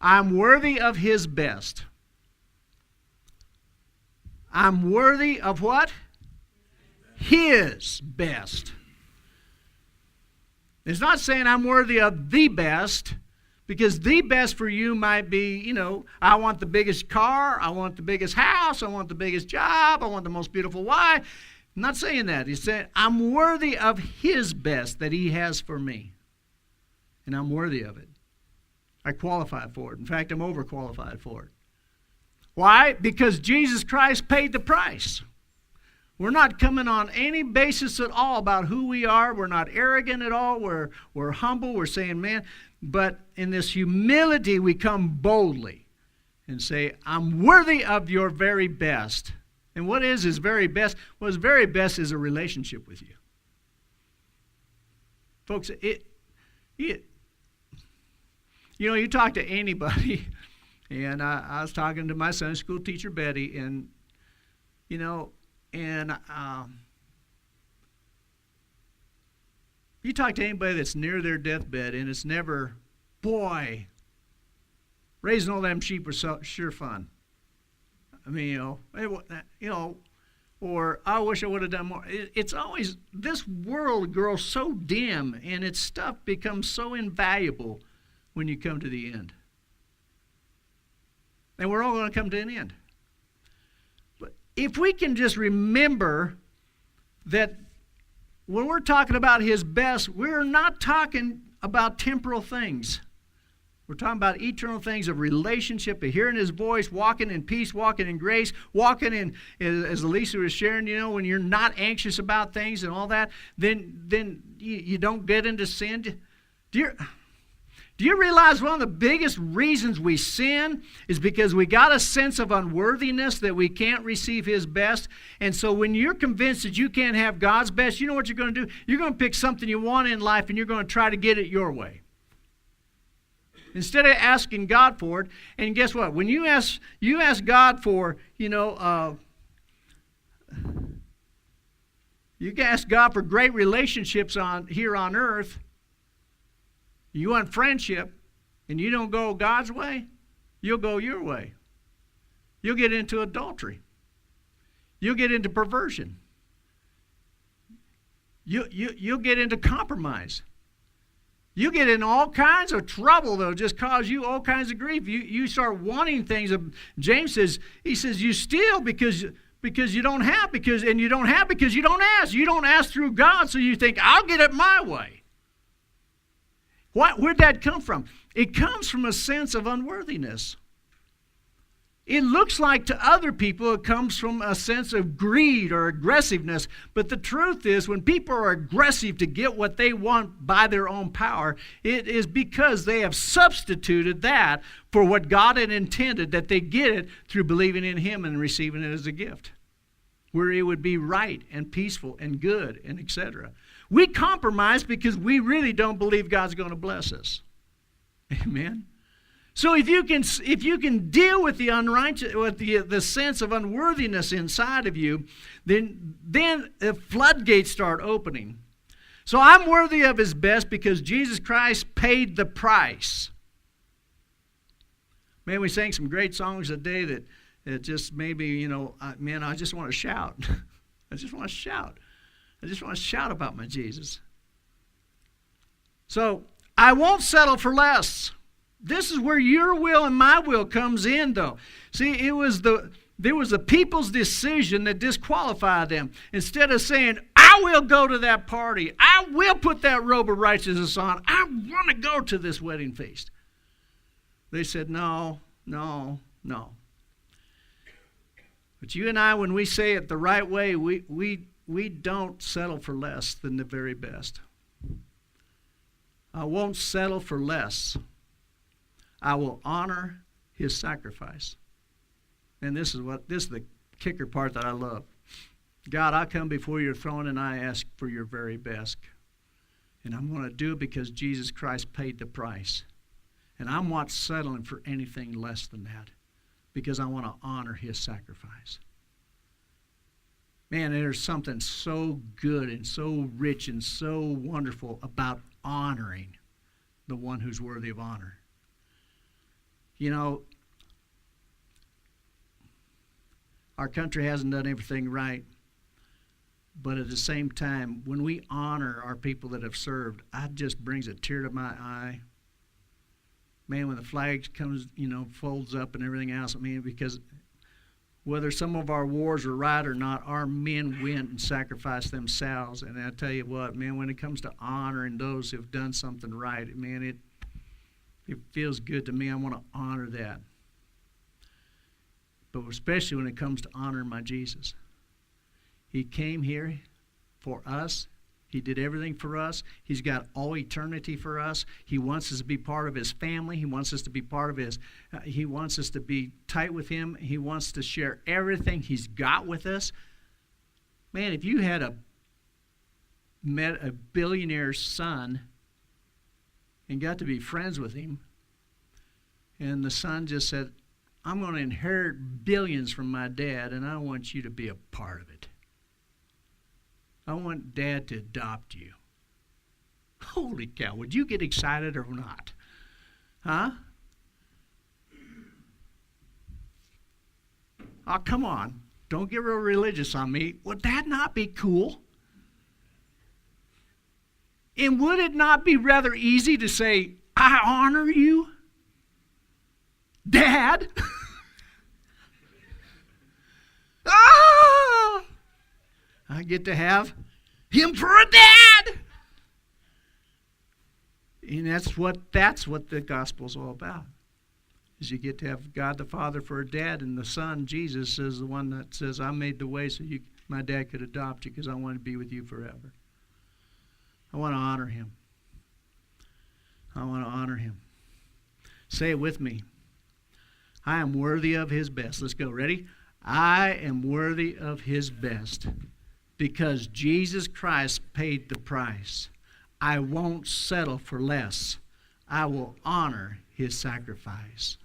I'm worthy of his best. I'm worthy of what? His best. It's not saying I'm worthy of the best, because the best for you might be, I want the biggest car, I want the biggest house, I want the biggest job, I want the most beautiful wife. I'm not saying that. He's saying I'm worthy of his best that he has for me. And I'm worthy of it. I qualify for it. In fact, I'm overqualified for it. Why? Because Jesus Christ paid the price. We're not coming on any basis at all about who we are. We're not arrogant at all. We're humble. We're saying, man, but in this humility we come boldly and say, I'm worthy of your very best. And what is his very best? Well, his very best is a relationship with you. Folks, you talk to anybody, and I was talking to my Sunday school teacher, Betty, and, you talk to anybody that's near their deathbed, and it's never, boy, raising all them sheep was sure fun. I mean, or I wish I would have done more. It's always, this world grows so dim, and its stuff becomes so invaluable when you come to the end. And we're all going to come to an end. But if we can just remember that when we're talking about his best, we're not talking about temporal things. We're talking about eternal things of relationship, of hearing his voice, walking in peace, walking in grace, walking in, as Elisa was sharing, when you're not anxious about things and all that, then you don't get into sin. Do you realize one of the biggest reasons we sin is because we got a sense of unworthiness that we can't receive his best? And so when you're convinced that you can't have God's best, you know what you're going to do? You're going to pick something you want in life and you're going to try to get it your way. Instead of asking God for it, and guess what? When you ask God for, you ask God for great relationships here on earth, you want friendship, and you don't go God's way, you'll go your way. You'll get into adultery. You'll get into perversion. You'll get into compromise. You get in all kinds of trouble that'll just cause you all kinds of grief. You start wanting things. James says, you steal because you don't have, and you don't have because you don't ask. You don't ask through God, so you think, I'll get it my way. Where'd that come from? It comes from a sense of unworthiness. It looks like to other people it comes from a sense of greed or aggressiveness. But the truth is, when people are aggressive to get what they want by their own power, it is because they have substituted that for what God had intended, that they get it through believing in him and receiving it as a gift, where it would be right and peaceful and good and etc. We compromise because we really don't believe God's going to bless us. Amen. So if you can deal with the unrighteous, with the sense of unworthiness inside of you, then the floodgates start opening. So I'm worthy of his best because Jesus Christ paid the price. Man, we sang some great songs today that just maybe, I just want to shout. I just want to shout. I just want to shout about my Jesus. So I won't settle for less. This is where your will and my will comes in, though. See, there was the people's decision that disqualified them. Instead of saying, I will go to that party. I will put that robe of righteousness on. I want to go to this wedding feast. They said, no. But you and I, when we say it the right way, we don't settle for less than the very best. I won't settle for less. I will honor his sacrifice. And this is the kicker part that I love. God, I come before your throne and I ask for your very best. And I'm going to do it because Jesus Christ paid the price. And I'm not settling for anything less than that because I want to honor his sacrifice. Man, there's something so good and so rich and so wonderful about honoring the one who's worthy of honor. You know, our country hasn't done everything right. But at the same time, when we honor our people that have served, it just brings a tear to my eye. Man, when the flag comes, folds up and everything else, because whether some of our wars are right or not, our men went and sacrificed themselves. And I tell you what, man, when it comes to honoring those who've done something right, man, it feels good to me. I want to honor that. But especially when it comes to honoring my Jesus. He came here for us. He did everything for us. He's got all eternity for us. He wants us to be part of his family. He wants us to be part of he wants us to be tight with him. He wants to share everything he's got with us. Man, if you had met a billionaire's son and got to be friends with him, and the son just said, I'm going to inherit billions from my dad, and I want you to be a part of it. I want Dad to adopt you. Holy cow, would you get excited or not? Huh? Oh, come on. Don't get real religious on me. Would that not be cool? And would it not be rather easy to say, I honor you, Dad? Ah! I get to have him for a dad. And that's what the gospel's all about. Is you get to have God the Father for a dad, and the Son, Jesus, is the one that says, I made the way so my dad could adopt you because I want to be with you forever. I want to honor him. I want to honor him. Say it with me. I am worthy of his best. Let's go. Ready? I am worthy of his best. Because Jesus Christ paid the price. I won't settle for less. I will honor his sacrifice.